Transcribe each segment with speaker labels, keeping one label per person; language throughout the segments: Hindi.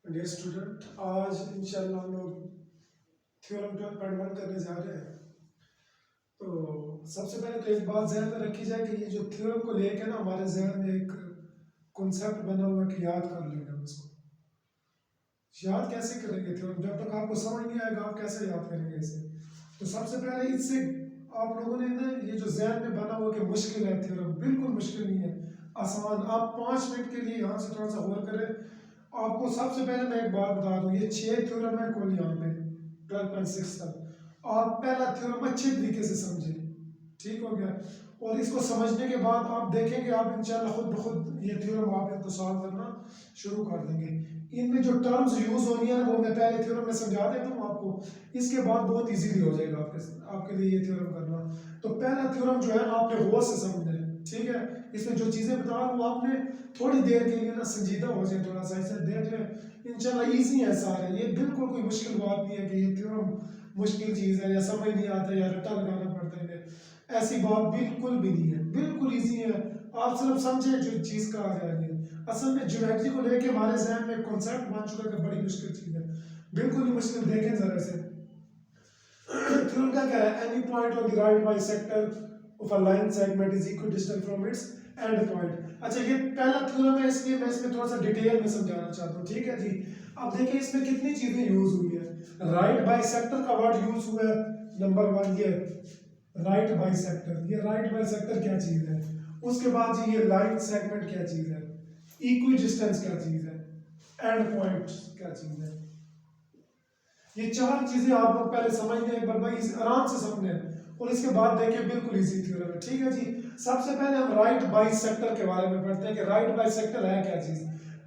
Speaker 1: डियर स्टूडेंट, आज इंशाल्लाह हम लोग थ्योरम 12.1 करने जा रहे हैं। तो सबसे पहले तो एक बात ज़हन में रखी जाए कि ये जो थ्योरम को लेके ना हमारे जहन में एक कॉन्सेप्ट बना हुआ है कि याद कर लेंगे हम इसको। याद कैसे करेंगे थ्योरम? जब तक आपको समझ नहीं आएगा आप कैसे याद करेंगे इसे? तो सबसे पहले इससे आप लोगों ने ना ये जो जहन में बना हुआ कि मुश्किल है थ्योरम, बिल्कुल मुश्किल नहीं है, आसान। आप 5 मिनट के लिए यहाँ से थोड़ा सा गौर करें। आपको सबसे पहले मैं एक बात बता दूं, ये 6 थ्योरम है कुल यहाँ पे 12.6 तक। आप पहला थ्योरम अच्छे तरीके से समझें, ठीक हो गया? और इसको समझने के बाद आप देखेंगे आप इंशाल्लाह खुद ब खुद ये थ्योरम आप इनको सॉल्व करना शुरू कर देंगे। इनमें जो टर्म्स यूज होनी है वो मैं पहले थ्योरम में समझा देता हूँ आपको, इसके बाद बहुत इजीली हो जाएगा आपके लिए ये थ्योरम करना। तो पहला थ्योरम जो है आपने गौर से समझना है, ठीक है? इसमें जो चीजें बता रहा हूँ आपने थोड़ी देर के लिए ना संजीदा हो जाए, थोड़ा सा इसे देख लें। इंशाल्लाह इजी है सारे, ये बिल्कुल कोई मुश्किल बात नहीं है कि ये थ्योरम मुश्किल चीज है या समझ नहीं आता या रट्टा लगाना पड़ता है, ऐसी बात बिल्कुल भी नहीं है, बिल्कुल इजी है। आप सिर्फ समझे जो चीज कहा जा रही है। असल में ज्योमेट्री को लेके हमारे जहन में कॉन्सेप्ट बन चुका है कि बड़ी मुश्किल चीज है, बिल्कुल ही मुश्किल। देखें जरा से थ्योरम क्या है? Any point on the right bisector of a line segment is equidistant from its and point. अच्छा, ये पहला थ्योरम है इसलिए मैं इसमें थोड़ा सा डिटेल में समझाना चाहता हूँ, ठीक है जी? अब देखिए इसमें कितनी चीजें यूज हुई है। राइट बाइसेक्टर का वर्ड यूज हुआ है नंबर 1, ये राइट बाइसेक्टर। ये राइट बाइसेक्टर क्या चीज है? उसके बाद जी ये लाइन सेगमेंट क्या चीज है, इक्विडिस्टेंस क्या चीज है, एंड पॉइंट क्या चीज है। ये 4 चीजें आप लोग पहले समझ लें एक बार भाई, आराम से समझें और इसके बाद देखिए बिल्कुल इजी थ्योरम है, ठीक है जी? सबसे पहले हम राइट बाइसेक्टर के बारे में पढ़ते हैं कि राइट बाइसेक्टर है क्या चीज।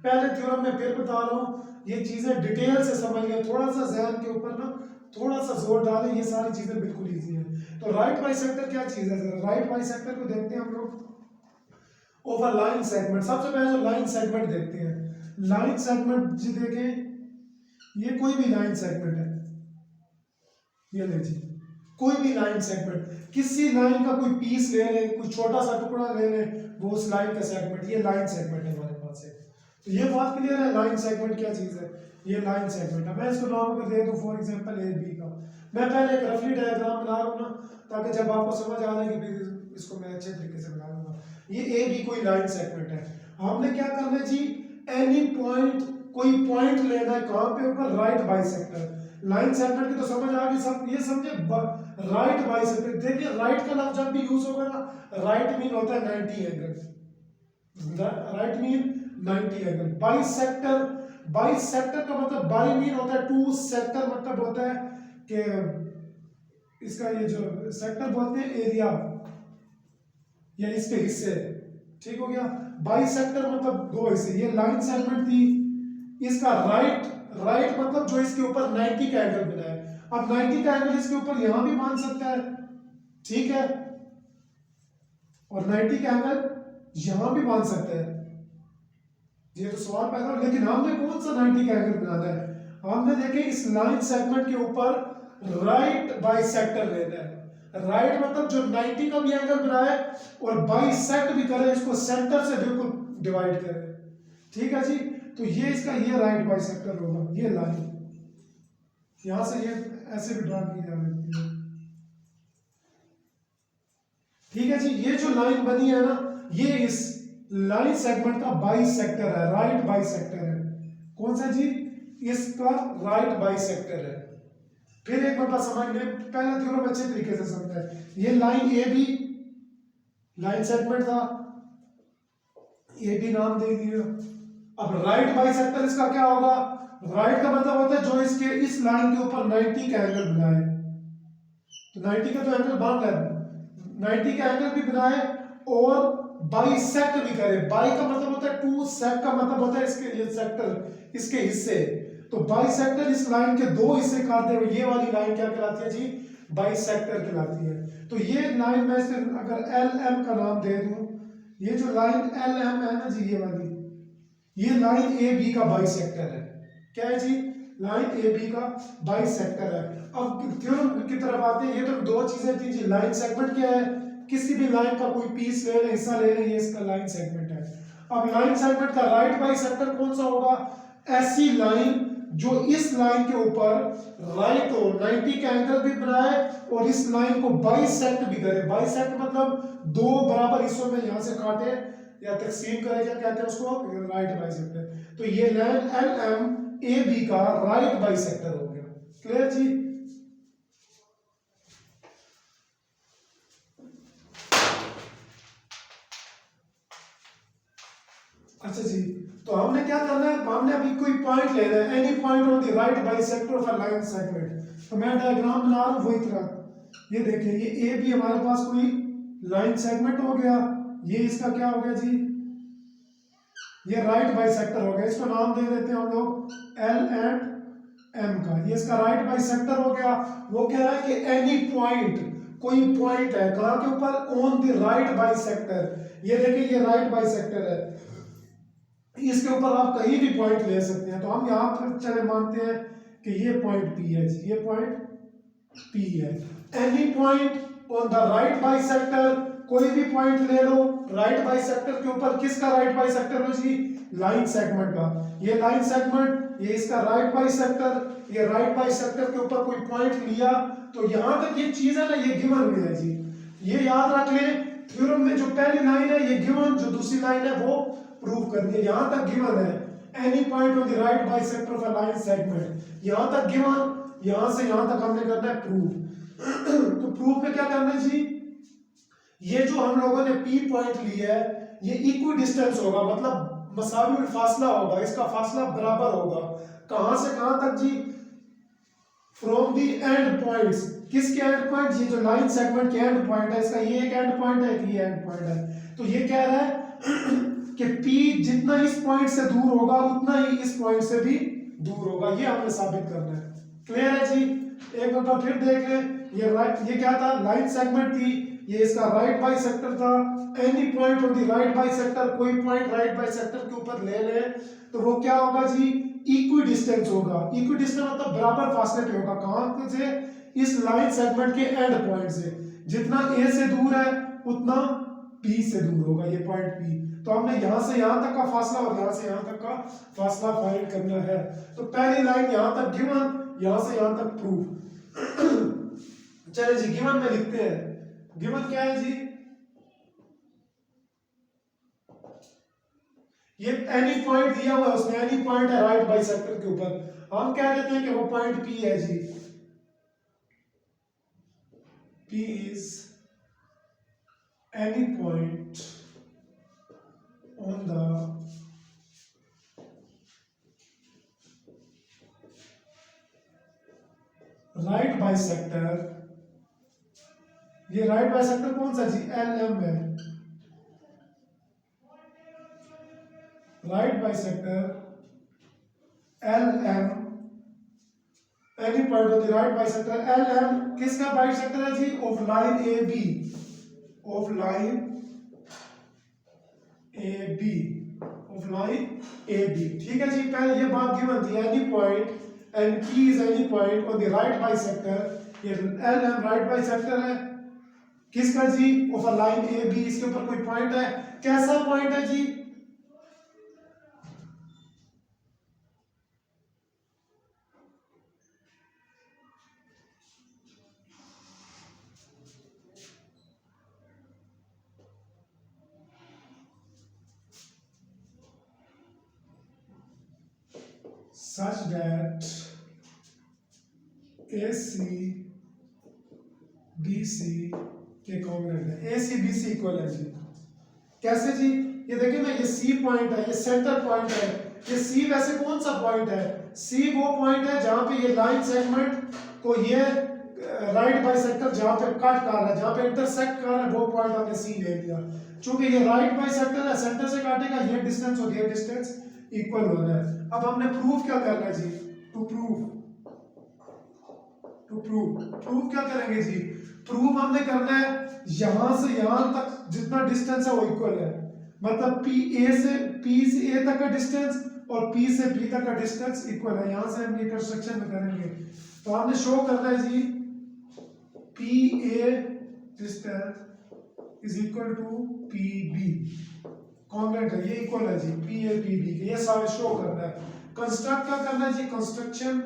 Speaker 1: पहले थ्योरम में फिर बता रहा हूँ, ये चीजें डिटेल से समझ लिया, थोड़ा सा जहन के ऊपर ना थोड़ा सा जोर डालें, ये सारी चीजें बिल्कुल इजी है। तो राइट बाइसेक्टर क्या चीज है? जरा राइट बाइसेक्टर को देखते हैं हम लोग। ओवर लाइन सेगमेंट, सबसे पहले जो लाइन सेगमेंट देखते हैं, लाइन सेगमेंट जी देखें, ये कोई भी लाइन सेगमेंट है, ये ले जी कोई भी लाइन सेगमेंट, किसी लाइन का कोई पीस ले लें, कोई छोटा सा टुकड़ा ले लें, वो उस लाइन का सेगमेंट, ये लाइन सेगमेंट है हमारे पास है। तो ये बात क्लियर है, लाइन सेगमेंट क्या चीज है? ये लाइन सेगमेंट है। मैं इसको नाम अगर दे दूं फॉर एग्जांपल ए बी का, मैं पहले एक रफली डायग्राम बना रहा हूं ना, ताकि जब आपको समझ आ जाए कि फिर इसको मैं अच्छे तरीके से बना लूंगा। ये ए बी कोई लाइन सेगमेंट है। हमने क्या करना है जी, एनी पॉइंट, कोई पॉइंट लेना है कहां पे? ऊपर राइट बाइसेक्टर। लाइन सेगमेंट की तो समझ आ गई सब, ये समझे राइट बाइसेक्टर। देखिए राइट का लफ्ज जब भी यूज होगा ना, राइट मीन होता है 90 angle, right mean 90 angle. Bisector, bisector का मतलब बाई मीन होता है 2, सेक्टर मतलब होता है कि इसका ये जो सेक्टर बोलते हैं एरिया या इसके हिस्से, ठीक हो गया? बाइसेक्टर मतलब 2 हिस्से। ये लाइन सेगमेंट थी, इसका राइट मतलब जो इसके ऊपर 90 का एंगल बना है। अब 90 का एंगल इसके ऊपर यहां भी मान सकता है, ठीक है? और 90 का एंगल यहां भी मान सकता है। ये तो सवाल पैदा हो, लेकिन हमने कौन सा 90 का एंगल बनाना है? हमने देखे इस लाइन सेगमेंट के ऊपर राइट बाइसेक्टर लेना है। राइट मतलब जो 90 का भी एंगल बनाए और बाइसेक्ट भी करे, इसको सेंटर से बिल्कुल डिवाइड करे, ठीक है जी? तो ये इसका ये राइट बाइसेक्टर होगा। ये लाइन यहां से ये ऐसे भी ड्रा की जा सकती है, ठीक है जी? ये जो लाइन बनी है ना, ये इस लाइन सेगमेंट का बाइसेक्टर है, राइट बाइसेक्टर है। कौन सा जी? इसका राइट बाइसेक्टर है। फिर एक मतलब समझ लें, पहला थ्योरम अच्छे तरीके से समझा है। ये line A B line segment था, ए बी नाम दे दिया। अब राइट बाइसेक्टर इसका क्या होगा? राइट का मतलब होता है जो इसके इस लाइन के ऊपर 90 का एंगल बनाए। तो 90 का तो एंगल बन रहा है, 90 का एंगल भी बनाए और बाइसेक्ट भी करे। बाई का मतलब होता है 2, सेक्ट का मतलब होता है इसके ये सेक्टर, इसके हिस्से। तो बाइसेक्टर इस लाइन के 2 हिस्से काटते हुए ये वाली लाइन क्या कहलाती है जी? बाइसेक्टर कहलाती है। तो ये लाइन में से अगर एल एम का नाम दे दूं, ये जो लाइन एल एम है ना जी, ये वाली, ये लाइन ए बी का बाइसेक्टर है। क्या है जी? लाइन ए बी का बाइसेक्टर है। अब थ्योरम की तरफ आते हैं। ये तो 2 चीजें थी जी। लाइन सेगमेंट क्या है? किसी भी लाइन का कोई पीस ले लें, हिस्सा ले लें, ये इसका लाइन सेगमेंट है। अब लाइन सेगमेंट का राइट बाइसेक्टर कौन सा होगा? ऐसी लाइन जो इस लाइन के ऊपर राइट हो 90 का एंगल भी बनाए और इस लाइन को बाइसेक्ट भी करे। बाइसेक्ट मतलब दो बराबर हिस्सों में यहां से काटे या तकसीम करे, क्या कहते हैं उसको? Right bisector. तो ये line L M A B का राइट बाइसेक्टर हो गया। क्लियर जी? अच्छा जी, तो हमने क्या करना है? हमने अभी कोई पॉइंट लेना है, any point on the right bisector of a line segment. तो मैं डायग्राम बना रहा हूं वही तरह। ये देखिए, ये ए बी हमारे पास कोई लाइन सेगमेंट हो गया, ये इसका क्या हो गया जी? ये राइट बाइसेक्टर हो गया। इसको नाम दे देते हैं हम लोग एल एंड एम का। ये इसका राइट बाइसेक्टर हो गया। वो कह रहा है कि एनी पॉइंट, कोई पॉइंट है कहां के ऊपर? On the right bisector. ये देखिए, ये राइट बाइसेक्टर है, इसके ऊपर आप कहीं भी पॉइंट ले सकते हैं। तो हम यहां पर चले मानते हैं कि ये पॉइंट पी है जी, ये पॉइंट पी है। Any point on the right bisector, कोई भी पॉइंट ले लो राइट बाइसेक्टर के ऊपर। किसका राइट बाइसेक्टर है जी? लाइन सेगमेंट का। ये लाइन सेगमेंट, ये इसका राइट बाइसेक्टर। ये राइट बाइसेक्टर के ऊपर कोई पॉइंट लिया तो यहां तक ये चीज है ना, ये गिवन में है जी। ये याद रख लें, थ्योरम में जो पहली लाइन है ये गिवन, जो दूसरी लाइन है वो प्रूव करनी है। यहां तक गिवन है any point on the right bisector of a line segment, यहां तक गिवन। यहां से यहां तक हमने करना है प्रूफ। तो प्रूफ में क्या करना है जी? ये जो हम लोगों ने पी पॉइंट लिया है ये इक्वी डिस्टेंस होगा, मतलब मसावी फासला होगा, इसका फासला बराबर होगा। कहां से कहां तक जी? From the end points. किसके एंड पॉइंट? ये जो लाइन सेगमेंट के एंड पॉइंट है, इसका ये एक एंड पॉइंट है, ये एंड पॉइंट है। तो ये कह रहा है कि P जितना इस पॉइंट से दूर होगा उतना ही इस पॉइंट से भी दूर होगा। ये हमने साबित करना है। क्लियर है जी? एक बार फिर देख ले, ये क्या था? लाइन सेगमेंट थी, ये इसका राइट बाइसेक्टर था। Any point on the right bisector, कोई पॉइंट राइट बाइसेक्टर के ऊपर ले ले तो वो क्या होगा जी? इक्वी डिस्टेंस होगा। इक्वी डिस्टेंस मतलब बराबर फासले पे होगा। कहां से? इस लाइन सेगमेंट के एंड पॉइंट से। जितना ए से दूर है उतना पी से दूर होगा, ये पॉइंट पी। तो हमने यहां से यहां तक का फासला और यहां से यहां तक का फासला फाइंड करना है। तो पहली लाइन यहां तक गिवन, यहां से यहां तक प्रूफ। चलिए जी, गिवन में लिखते हैं। गिवन क्या है जी? ये एनी पॉइंट दिया हुआ है, उसमें एनी पॉइंट है राइट बाइसेक्टर के ऊपर। हम कह देते हैं कि वो पॉइंट पी है जी। P is any point on the right bisector। ये राइट बाइसेक्टर कौन सा जी? LM है। Right bisector LM, any point of the right bisector LM किसका बाइसेक्टर है जी? Of line AB, of line AB, of line AB। ठीक है जी, पहले ये बात गिवन थी, any point and P is any point on the right bisector. ये LM राइट बाइसेक्टर है किसका जी? Of a line AB। इसके ऊपर कोई पॉइंट है, कैसा पॉइंट है जी? such that AC BC के कॉन्ग्रुएंट है। AC BC इक्वल है जी। कैसे जी? ये देखिए ना, ये C पॉइंट है, ये सेंटर पॉइंट है। ये C वैसे कौन सा पॉइंट है? C वो पॉइंट है जहां पे ये लाइन सेगमेंट को ये राइट बाइसेक्टर जहां पे कट कर रहा है, जहां पे इंटरसेक्ट कर रहा है, वो पॉइंट हमने C ले लिया। चूंकि ये राइट बाइसेक्टर है, सेंटर से काटेगा, ये डिस्टेंस और ये डिस्टेंस इक्वल हो रहा है। अब हमने प्रूफ क्या करना है जी? टू प्रूफ क्या करेंगे जी? प्रूफ हमने करना है यहां से यहां तक जितना डिस्टेंस है वो इक्वल है। मतलब P से A तक का डिस्टेंस और P से B तक का डिस्टेंस इक्वल है। यहां से हम ये कंस्ट्रक्शन में करेंगे तो हमने शो करना है जी PA distance is equal to PB congruent है, ये इक्वल है जी पी ए पी बी के, ये सारे शो करना है। कंस्ट्रक्ट क्या करना है जी, कंस्ट्रक्शन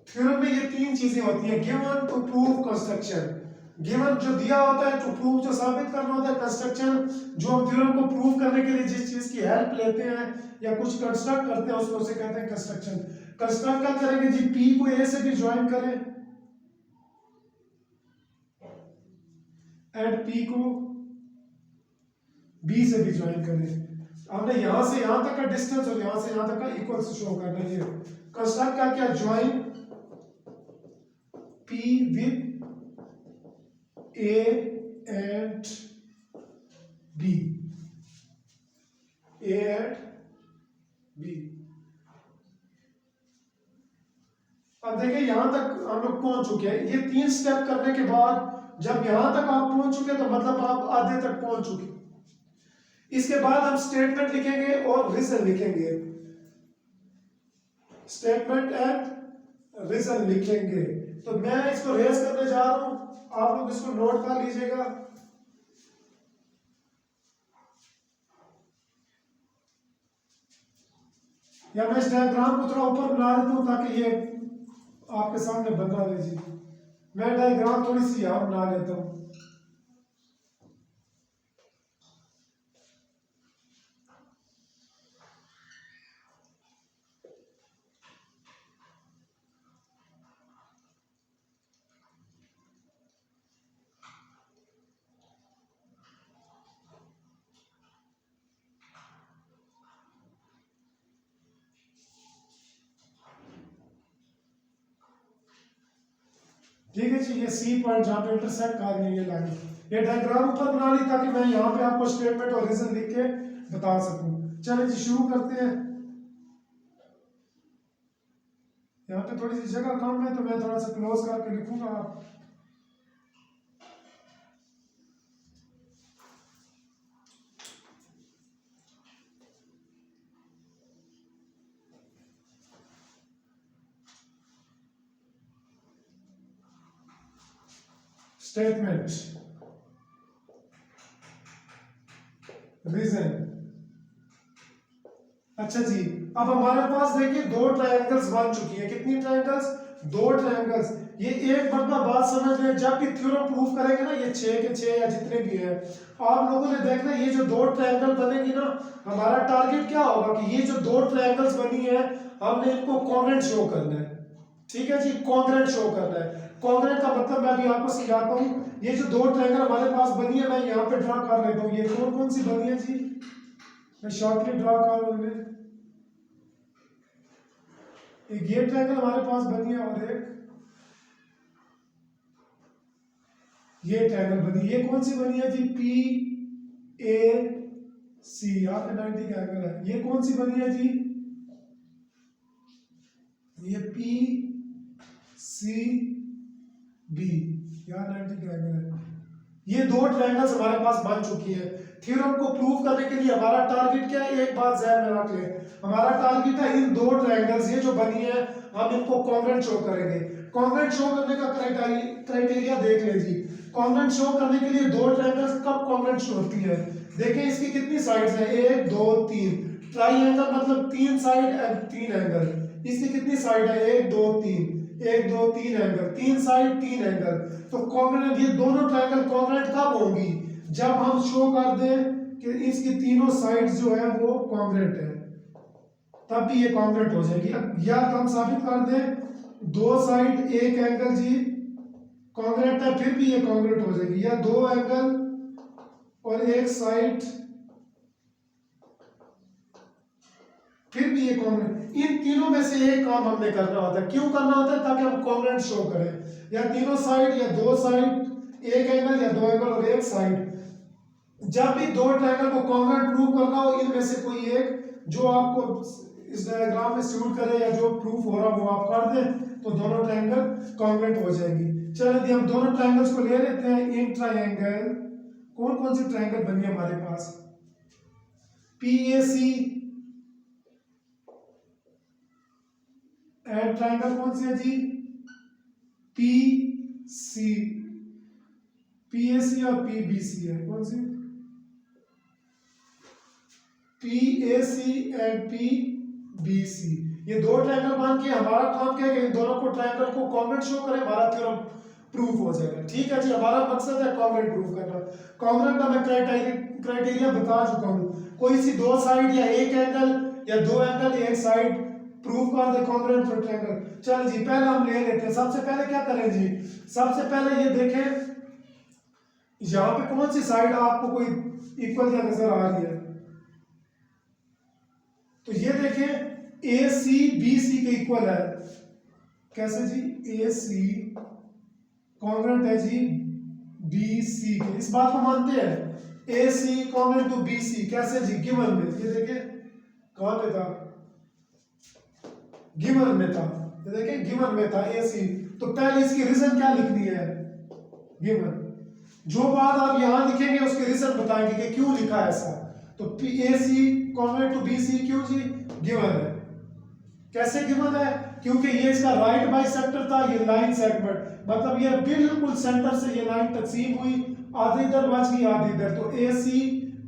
Speaker 1: थ्योरम में ये तीन चीजें होती हैं, given, to prove, construction. Given जो दिया होता है, टू प्रूव जो साबित करना होता है, कंस्ट्रक्शन जो हम थ्योरम को प्रूव करने के लिए जिस चीज की हेल्प लेते हैं या कुछ कंस्ट्रक्ट करते हैं उसको उसे कहते हैं कंस्ट्रक्शन। कंस्ट्रक्ट क्या करेंगे जी, पी को ए से भी ज्वाइन करें एंड पी को बी से भी ज्वाइन करें। हमने यहां से यहां तक का डिस्टेंस और यहां से यहां तक का इक्वल से शो करना है। कंस्ट्रक्ट क्या किया, join P with A and B, A and B. अब देखिए यहां तक हम लोग पहुंच चुके हैं। ये तीन स्टेप करने के बाद जब यहां तक आप पहुंच चुके तो मतलब आप आधे तक पहुंच चुके। इसके बाद हम स्टेटमेंट लिखेंगे और रीजन लिखेंगे, स्टेटमेंट एंड रीजन लिखेंगे। तो मैं इसको रेज करने जा रहा हूं, आप लोग इसको नोट कर लीजिएगा। या मैं इस डायग्राम को थोड़ा ऊपर बना देता हूं ताकि ये आपके सामने बना रहे जी। मैं डायग्राम थोड़ी सी यहां बना लेता हूं। ठीक है जी, ये सी पॉइंट जहां पे इंटरसेक्ट कर रही है ये लाइन, ये डायग्राम ऊपर बना ली ताकि मैं यहाँ पे आपको स्टेटमेंट और रीजन लिख के बता सकूं। चलिए जी शुरू करते हैं। यहाँ पे थोड़ी सी जगह कम है तो मैं थोड़ा सा क्लोज करके लिखूंगा। आप स्टेटमेंट, रीजन। अच्छा जी, अब हमारे पास देखिए दो ट्रायंगल्स बन चुकी है। कितनी ट्रायंगल्स, दो ट्रायंगल्स। ये एक मतलब बात समझ लें, जब भी थ्योरम प्रूफ करेंगे ना, ये 6 के 6 या जितने भी है, आप लोगों ने देखना ये जो दो ट्रायंगल बनेगी ना, हमारा टारगेट क्या होगा कि ये जो दो ट्रायंगल्स बनी है हमने इनको कॉन्ग्रुएंट शो करना है। ठीक है जी, कॉन्ग्रुएंट शो करना है। कॉन्ग्रुएंट का मतलब मैं अभी आपको समझाता हूँ। ये जो दो ट्रायंगल हमारे पास बनी है, मैं यहाँ पे ड्रा कर लेता हूँ। ये कौन कौन सी बनी है जी, मैं शॉर्टली ड्रा कर लूंगा। एक ये ट्रायंगल हमारे पास बनी है और एक ये ट्रायंगल बनी। ये कौन सी बनी है जी, पी ए सी, यहाँ पे 90 का एंगल है। ये कौन सी बनी है जी, ये पी सी बी, यहाँ 90 का एंगल है। ये दो ट्रायंगल्स हमारे पास बन चुकी है। थ्योरम को प्रूव करने के लिए हमारा टारगेट क्या है, एक बात ध्यान में रख ले, हमारा टारगेट है इन दो ट्रायंगल्स ये जो बनी है हम इनको कॉन्ग्रुएंट शो करेंगे। कॉन्ग्रुएंट शो करने का क्राइटेरिया देख ले जी। कॉन्ग्रुएंट शो करने के लिए दो ट्रायंगल्स कब कॉन्ग्रुएंट शो होती है, देखिए इसकी कितनी साइड्स है, 1 2 3। ट्राइएंगल मतलब तीन साइड तीन एंगल। इसकी कितनी साइड है, 1 2 3, 1 2 3 एंगल, तीन साइड तीन एंगल। तो कॉन्ग्रुएंट, ये दोनों ट्रायंगल कॉन्ग्रुएंट कब होंगी, जब हम शो कर दें कि इसकी तीनों साइड्स जो है वो कॉन्ग्रुएंट है, तब भी ये कॉन्ग्रुएंट हो जाएगी। अब या हम साबित कर दें दो साइड एक एंगल जी कॉन्ग्रुएंट है, फिर भी ये कॉन्ग्रुएंट हो जाएगी। या दो एंगल और एक साइड फिर भी ये कॉन्ग्रुएंट। इन तीनों में से एक काम हमने करना होता है। क्यों करना होता है, ताकि हम कॉन्ग्रुएंट शो करें। या तीनों साइड या दो साइड एक एंगल या दो एंगल और एक साइड। जब भी दो ट्रायंगल को कॉन्ग्रुएंट प्रूव करना हो, इनमें से कोई एक जो आपको इस डायग्राम में सूट करे या जो प्रूफ हो रहा वो आप कर दें, तो दोनों ट्रायंगल कॉन्ग्रुएंट हो जाएंगी। चलिए हम दोनों ट्रायंगल्स को ले लेते हैं। इन ट्रायंगल कौन कौन सी ट्रायंगल बनी है हमारे पास, P A C and triangle कौन सी है जी, पी सी PAC और PBC है, कौन सी? PAC एंड PBC, ये दो ट्रायंगल मान के हमारा काम क्या है कि इन दोनों को ट्रायंगल को कॉन्ग्रुएंट शो करें, हमारा थ्योरम प्रूफ हो जाएगा। ठीक है जी, हमारा मकसद है कॉन्ग्रुएंट प्रूफ करना। कॉन्ग्रुएंट का मैं क्राइटेरिया बता चुका हूँ, कोई सी दो साइड या एक एंगल या दो एंगल एक साइड प्रूफ कर दे कॉन्ग्रुएंट फॉर ट्रायंगल। चल जी, पहले हम ले लेते हैं। सबसे पहले क्या करें जी, सबसे पहले ये देखें यहाँ पे कौन सी साइड आपको कोई इक्वल या नजर आ रही है, तो ये देखें AC BC के इक्वल है। कैसे जी? AC कॉन्ग्रुएंट है जी BC के, इस बात को मानते हैं। AC कॉन्ग्रुएंट टू BC, कैसे जी? गिवन में, ये देखें कहां पे था, गिवन में था, ये देखें गिवन में था AC। तो पहले इसकी रीजन क्या लिखनी है? गिवन। जो बात आप यहां लिखेंगे उसके रीजन बताएंगे कि क्यों लिखा ऐसा। तो AC कॉन्ग्रुएंट टू BC क्यों जी? गिवन है। कैसे गिवन है? क्योंकि ये इसका राइट बाइसेक्टर था, ये लाइन सेगमेंट, मतलब ये बिल्कुल सेंटर से ये लाइन तकसीम हुई, आधी इधर बच गई आधी इधर, तो AC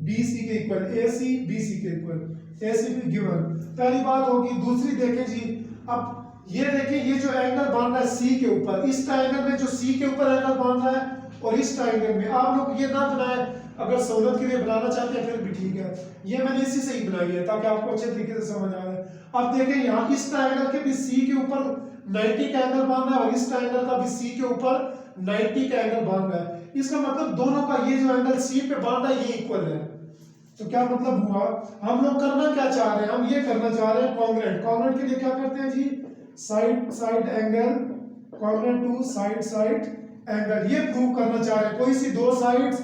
Speaker 1: BC के इक्वल, AC BC के इक्वल, AC भी गिवन। पहली बात होगी। दूसरी देखें जी, अब ये देखें ये जो एंगल बन रहा है C के ऊपर, इस ट्रायंगल में जो C के ऊपर एंगल बन रहा है और इस ट्रायंगल में, आप लोग ये ना बनाए, अगर सहूलत के लिए बनाना चाहते हैं फिर भी ठीक है, ये मैंने इसी से ही बनाई है ताकि आपको अच्छे तरीके से समझ आ जाए। अब देखें यहाँ इस ट्रायंगल के भी C के ऊपर 90 का एंगल बन रहा है और इस ट्रायंगल का भी C के ऊपर 90 का एंगल बन रहा है। इसका मतलब दोनों का ये जो एंगल C पे बन रहा है ये इक्वल है। तो क्या मतलब हुआ, हम लोग करना क्या चाह रहे हैं, हम ये करना चाह रहे हैं कॉन्ग्रुएंट। कॉन्ग्रुएंट के लिए क्या करते हैं जी, side side angle congruent to side side angle, ये प्रूव करना चाह रहे हैं। कोई सी दो साइड्स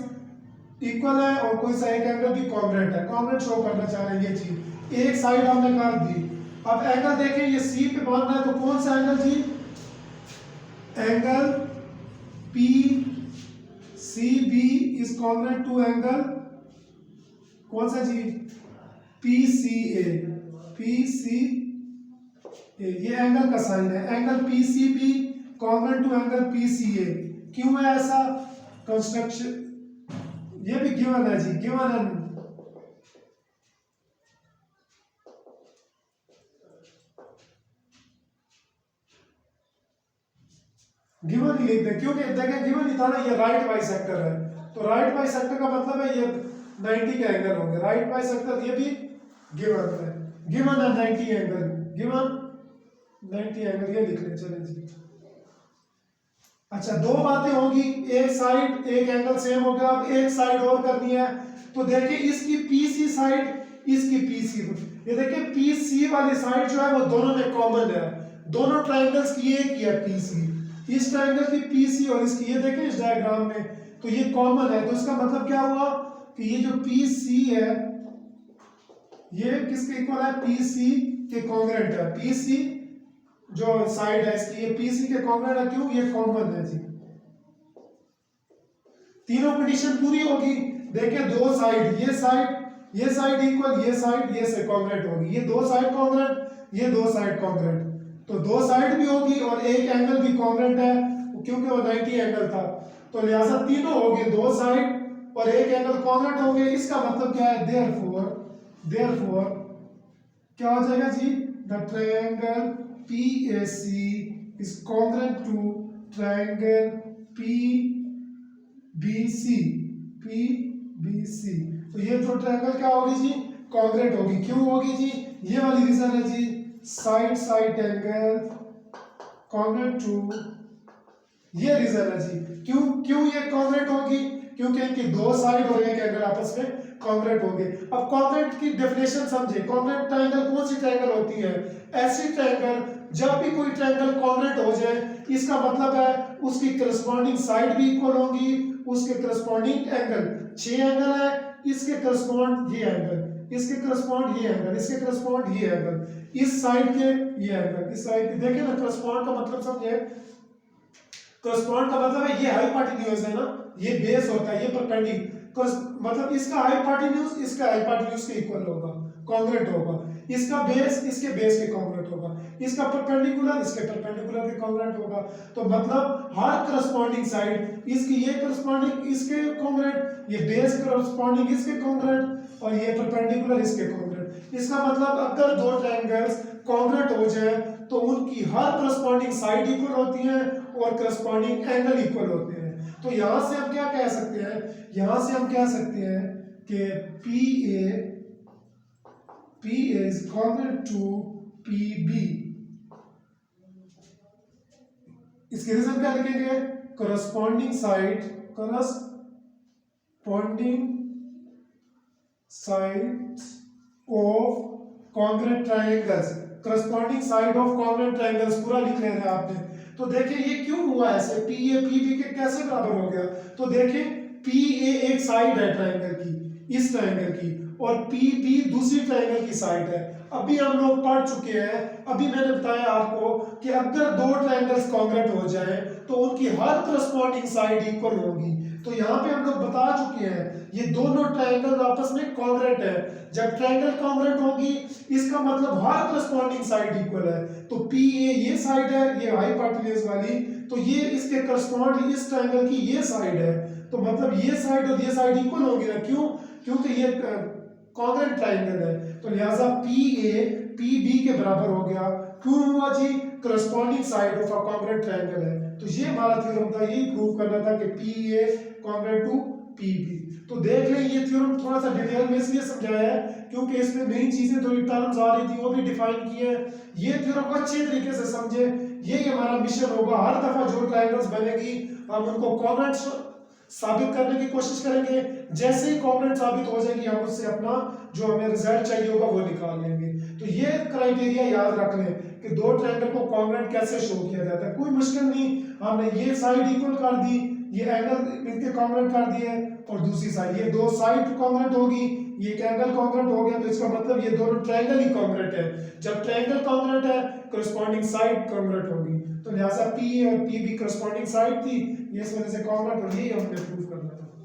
Speaker 1: इक्वल है और कोई सा एक एंगल भी कॉन्ग्रुएंट है, कॉन्ग्रुएंट शो करना चाह रहे हैं ये चीज। एक साइड हमने कर दी। अब एंगल देखें ये C पे बन रहा है, तो कौन सा एंगल जी? Angle PCB is congruent to angle कौन सा जी? PCA। ये एंगल का साइन है, angle PCB congruent to angle PCA। क्यों है ऐसा? कंस्ट्रक्शन, ये भी गिवन है जी, गिवन है। गिवन ही लिखते हैं क्योंकि देखें गिवन ही था ना, ये राइट बाइसेक्टर है, तो राइट बाइसेक्टर का मतलब है ये 90 के एंगल होंगे। राइट बाइसेक्टर ये भी गिवन है, गिवन है 90 एंगल, गिवन 90 एंगल, ये लिख लें। चलें जी, अच्छा दो बातें होगी, एक साइड एक एंगल सेम हो गया। अब एक साइड और करनी है, तो देखिए इसकी PC साइड इसकी PC, ये देखिए PC वाली साइड जो है वो दोनों में कॉमन है, दोनों ट्रायंगल्स की एक ही है PC, इस ट्रायंगल की PC और इसकी, ये देखें इस डायग्राम में, तो ये कॉमन है। तो इसका मतलब क्या हुआ कि ये जो PC है ये किसके इक्वल है? PC के कॉन्ग्रुएंट है। PC जो साइड है इसकी ये PC के कॉन्ग्रुएंट है, क्यों? ये कॉमन है जी। तीनों कंडीशन पूरी होगी। देखिए दो साइड, ये साइड इक्वल, ये साइड ये से कॉन्ग्रुएंट होगी, ये दो साइड कॉन्ग्रुएंट, ये दो साइड कॉन्ग्रुएंट, तो दो साइड भी होगी और एक एंगल भी कॉन्ग्रुएंट है क्योंकि वो 90 एंगल था, तो लिहाजा तीनों हो गए, दो साइड और एक एंगल कॉन्ग्रुएंट हो गए। इसका मतलब क्या है? देयरफॉर क्या हो जाएगा जी? The triangle PAC is congruent to triangle PBC। तो ये जो ट्रायंगल क्या होगी जी? कॉन्ग्रुएंट होगी। क्यों होगी जी? ये वाली रीजन है जी, साइड एंगल कॉन्ग्रुएंट टू, ये रीजन है जी। क्यों ये कॉन्ग्रुएंट होगी? क्योंकि इनकी दो साइड और एक एंगल आपस में कॉन्ग्रुएंट होंगे। अब कॉन्ग्रुएंट की डेफिनेशन समझे। कॉन्ग्रुएंट ट्रायंगल कौन सी ट्रायंगल होती है? ऐसी ट्रायंगल जब भी कोई ट्रायंगल कॉन्ग्रुएंट हो जाए, इसका मतलब है उसकी करस्पॉन्डिंग साइड भी इक्वल होंगी, उसके करस्पॉन्डिंग एंगल, 6 एंगल है, इसके करस्पॉन्ड ये एंगल, इसके करस्पॉन्ड ये एंगल, इसके करस्पॉन्ड ये एंगल, इस साइड के ये एंगल, इस साइड के। देखिए ना करस्पॉन्ड का मतलब समझे, करस्पॉन्ड का मतलब है ये हाइपोटेन्यूज है ना, ये बेस होता है, ये परपेंडिकुलर, मतलब इसका हाइपोटेन्यूज इसका हाइपोटेन्यूज के इक्वल होगा, कॉन्ग्रुएंट होगा। इसका बेस इसके बेस के कॉन्ग्रुएंट होगा, इसका परपेंडिकुलर इसके परपेंडिकुलर के कॉन्ग्रुएंट होगा। तो मतलब हर करस्पॉन्डिंग साइड इसकी ये करस्पॉन्डिंग इसके कॉन्ग्रुएंट, ये बेस करस्पॉन्डिंग इसके कॉन्ग्रुएंट और ये परपेंडिकुलर इसके कॉन्ग्रुएंट। इसका मतलब अगर दो ट्रायंगल्स कॉन्ग्रुएंट हो जाए तो उनकी हर करस्पॉन्डिंग साइड इक्वल होती है और करस्पॉन्डिंग एंगल इक्वल होते हैं। तो यहां से हम क्या कह सकते हैं, यहां से हम कह सकते हैं कि PA is congruent to PB। इसके रीजन क्या लिखेंगे, corresponding side of congruent triangles, corresponding side of congruent triangles पूरा लिख लेना है आपने। तो देखिए ये क्यों हुआ ऐसे, PA PB के कैसे बराबर हो गया। तो देखिए PA एक साइड है ट्रायंगल की, इस ट्रायंगल की, और PB दूसरी ट्रायंगल की साइड है। अभी हम लोग पढ़ चुके हैं, अभी मैंने बताया आपको कि अगर दो ट्रायंगल्स कॉन्ग्रुएंट हो जाए तो उनकी हर करस्पॉन्डिंग साइड इक्वल होगी। तो यहाँ पे हम लोग बता चुके हैं ये दोनों ट्रायंगल आपस में कॉन्ग्रुएंट है। जब ट्रायंगल कॉन्ग्रुएंट होगी इसका मतलब हर करस्पॉन्डिंग साइड इक्वल है। तो PA ये साइड है, ये हाइपोटेन्यूज वाली, तो ये इसके करस्पॉन्ड इस ट्रायंगल की ये साइड है। तो मतलब ये साइड और ये साइड इक्वल होगी ना, क्यों, क्योंकि ये कॉन्ग्रुएंट ट्रायंगल है। तो लिहाजा PA PB के बराबर हो गया। क्यों हुआ जी, corresponding side of a congruent triangle है। तो ये हमारा थ्योरम था, यही प्रूव करना था कि PA कॉन्ग्रुएंट टू PB। तो देख लें ये थ्योरम थोड़ा सा डिटेल में इसलिए समझाया है क्योंकि इसमें नई चीजें थोड़ी टर्म्स आ रही थी वो भी डिफाइन की है। ये थ्योरम अच्छे तरीके से समझे, यही हमारा मिशन होगा। हर दफा जो ट्रायंगल्स बनेगी हम उनको कॉन्ग्रुएंट साबित करने की कोशिश करेंगे। जैसे ही कॉन्ग्रुएंट साबित हो जाएगी हम उससे अपना जो हमें रिजल्ट चाहिए होगा वो निकाल लेंगे। तो ये क्राइटेरिया याद रख लें कि दो ट्रायंगल को कॉन्ग्रुएंट कैसे शो किया जाता है। कोई मुश्किल नहीं, हमने ये साइड इक्वल कर दी, ये एंगल इनके कॉन्ग्रुएंट कर दिए, और दूसरी साइड ये दो साइड कॉन्ग्रुएंट होगी, ये एंगल कॉन्ग्रुएंट हो गया। तो इसका मतलब ये दोनों ट्रायंगल ही कॉन्ग्रुएंट है। जब ट्रायंगल कॉन्ग्रुएंट है करस्पॉन्डिंग साइड कॉन्ग्रुएंट होगी। तो लिहाजा PA और PB करस्पॉन्डिंग साइड थी, ये इस वजह से कॉन्ग्रुएंट, और यही हमने प्रूव करना था।